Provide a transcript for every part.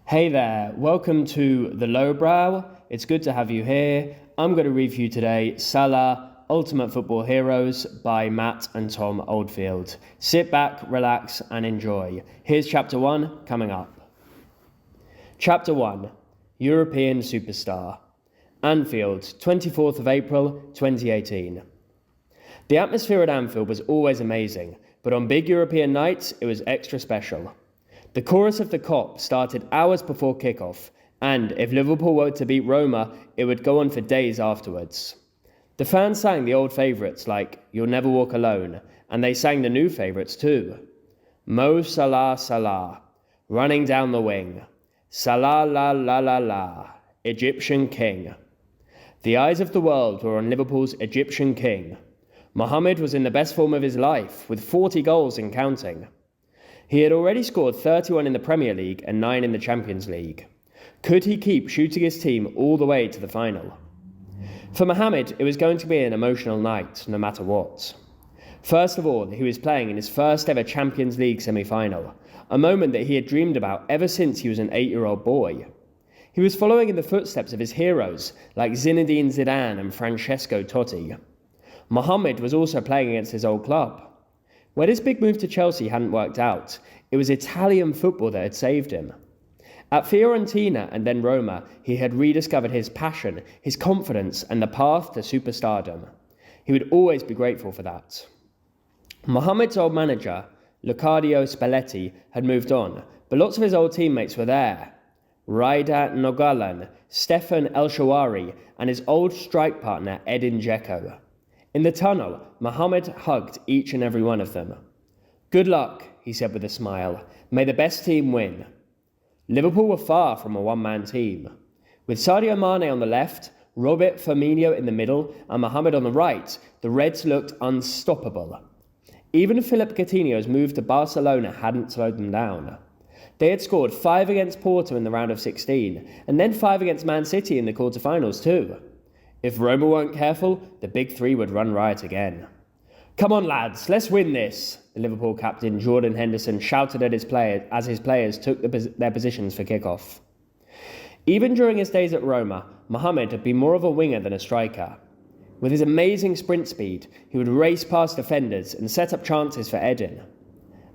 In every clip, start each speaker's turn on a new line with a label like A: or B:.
A: Hey there, welcome to The Lowbrow. It's good to have you here. I'm going to read for you today Salah, Ultimate Football Heroes by Matt and Tom Oldfield. Sit back, relax, and enjoy. Here's Chapter 1 coming up. Chapter 1 European Superstar. Anfield, 24th of April 2018. The atmosphere at Anfield was always amazing, but on big European nights it was extra special. The chorus of the Cop started hours before kickoff, and if Liverpool were to beat Roma, it would go on for days afterwards. The fans sang the old favourites like You'll Never Walk Alone, and they sang the new favourites too. Mo Salah Salah, running down the wing. Salah la la la la, Egyptian king. The eyes of the world were on Liverpool's Egyptian king. Mohamed was in the best form of his life, with 40 goals and counting. He had already scored 31 in the Premier League and 9 in the Champions League. Could he keep shooting his team all the way to the final? For Mohamed, it was going to be an emotional night, no matter what. First of all, he was playing in his first ever Champions League semi-final, a moment that he had dreamed about ever since he was an 8-year-old boy. He was following in the footsteps of his heroes like Zinedine Zidane and Francesco Totti. Mohamed was also playing against his old club. When his big move to Chelsea hadn't worked out, it was Italian football that had saved him. At Fiorentina and then Roma, he had rediscovered his passion, his confidence, and the path to superstardom. He would always be grateful for that. Mohamed's old manager, Lucadio Spalletti, had moved on, but lots of his old teammates were there. Raida Nogalan, Stefan El-Shawari, and his old strike partner Edin Dzeko. In the tunnel, Mohamed hugged each and every one of them. Good luck, he said with a smile. May the best team win. Liverpool were far from a one-man team. With Sadio Mane on the left, Robert Firmino in the middle, and Mohamed on the right, the Reds looked unstoppable. Even Philippe Coutinho's move to Barcelona hadn't slowed them down. They had scored 5 against Porto in the round of 16, and then 5 against Man City in the quarter-finals too. If Roma weren't careful, the big three would run riot again. Come on lads, let's win this, the Liverpool captain Jordan Henderson shouted at his players took their positions for kickoff. Even during his days at Roma, Mohamed had been more of a winger than a striker. With his amazing sprint speed, he would race past defenders and set up chances for Edin.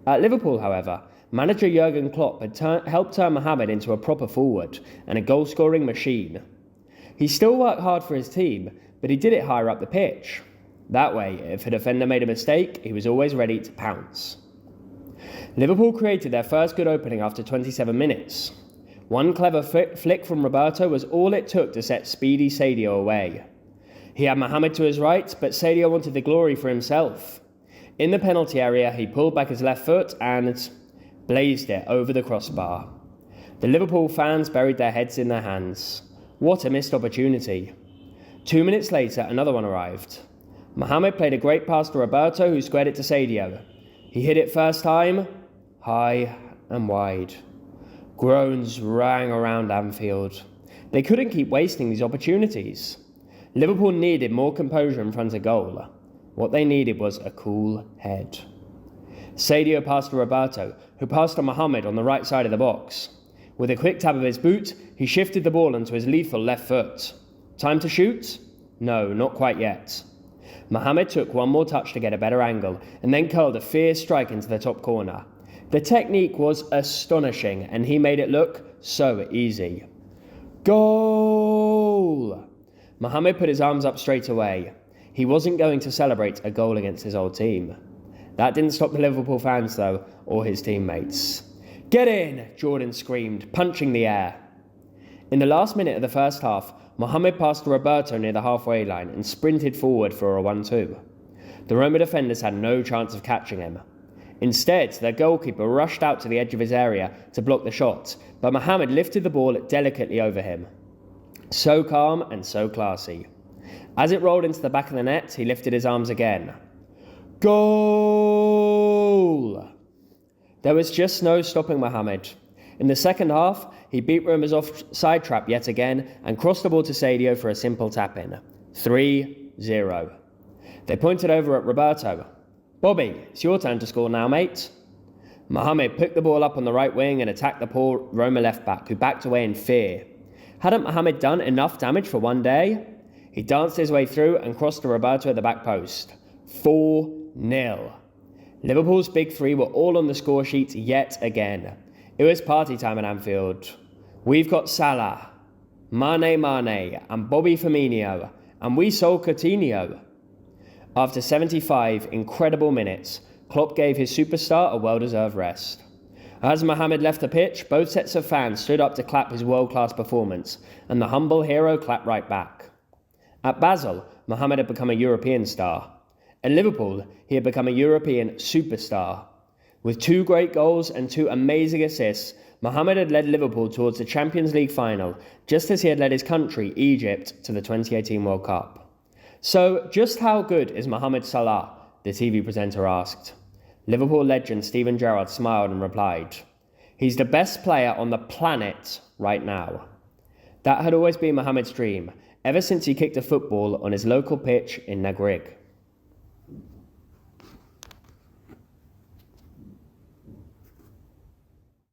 A: At Liverpool, however, manager Jurgen Klopp had helped turn Mohamed into a proper forward and a goal-scoring machine. He still worked hard for his team, but he did it higher up the pitch. That way, if a defender made a mistake, he was always ready to pounce. Liverpool created their first good opening after 27 minutes. One clever flick from Roberto was all it took to set speedy Sadio away. He had Mohamed to his right, but Sadio wanted the glory for himself. In the penalty area, he pulled back his left foot and blazed it over the crossbar. The Liverpool fans buried their heads in their hands. What a missed opportunity. 2 minutes later, another one arrived. Mohamed played a great pass to Roberto, who squared it to Sadio. He hit it first time, high and wide. Groans rang around Anfield. They couldn't keep wasting these opportunities. Liverpool needed more composure in front of goal. What they needed was a cool head. Sadio passed to Roberto, who passed to Mohamed on the right side of the box. With a quick tap of his boot, he shifted the ball onto his lethal left foot. Time to shoot? No, not quite yet. Mohamed took one more touch to get a better angle, and then curled a fierce strike into the top corner. The technique was astonishing, and he made it look so easy. Goal! Mohamed put his arms up straight away. He wasn't going to celebrate a goal against his old team. That didn't stop the Liverpool fans, though, or his teammates. Get in, Jordan screamed, punching the air. In the last minute of the first half, Mohamed passed to Roberto near the halfway line and sprinted forward for a 1-2. The Roma defenders had no chance of catching him. Instead, their goalkeeper rushed out to the edge of his area to block the shot, but Mohamed lifted the ball delicately over him. So calm and so classy. As it rolled into the back of the net, he lifted his arms again. Goal! There was just no stopping Mohamed. In the second half, he beat Roma's offside trap yet again and crossed the ball to Sadio for a simple tap-in. 3-0. They pointed over at Roberto. Bobby, it's your turn to score now, mate. Mohamed picked the ball up on the right wing and attacked the poor Roma left-back, who backed away in fear. Hadn't Mohamed done enough damage for one day? He danced his way through and crossed to Roberto at the back post. 4-0. Liverpool's big three were all on the score sheet yet again. It was party time at Anfield. We've got Salah, Mane, and Bobby Firmino, and we sold Coutinho. After 75 incredible minutes, Klopp gave his superstar a well-deserved rest. As Mohamed left the pitch, both sets of fans stood up to clap his world-class performance, and the humble hero clapped right back. At Basel, Mohamed had become a European star. At Liverpool, he had become a European superstar. With 2 great goals and 2 amazing assists, Mohamed had led Liverpool towards the Champions League final, just as he had led his country, Egypt, to the 2018 World Cup. So, just how good is Mohamed Salah? The TV presenter asked. Liverpool legend Steven Gerrard smiled and replied, "He's the best player on the planet right now." That had always been Mohamed's dream, ever since he kicked a football on his local pitch in Nagrig.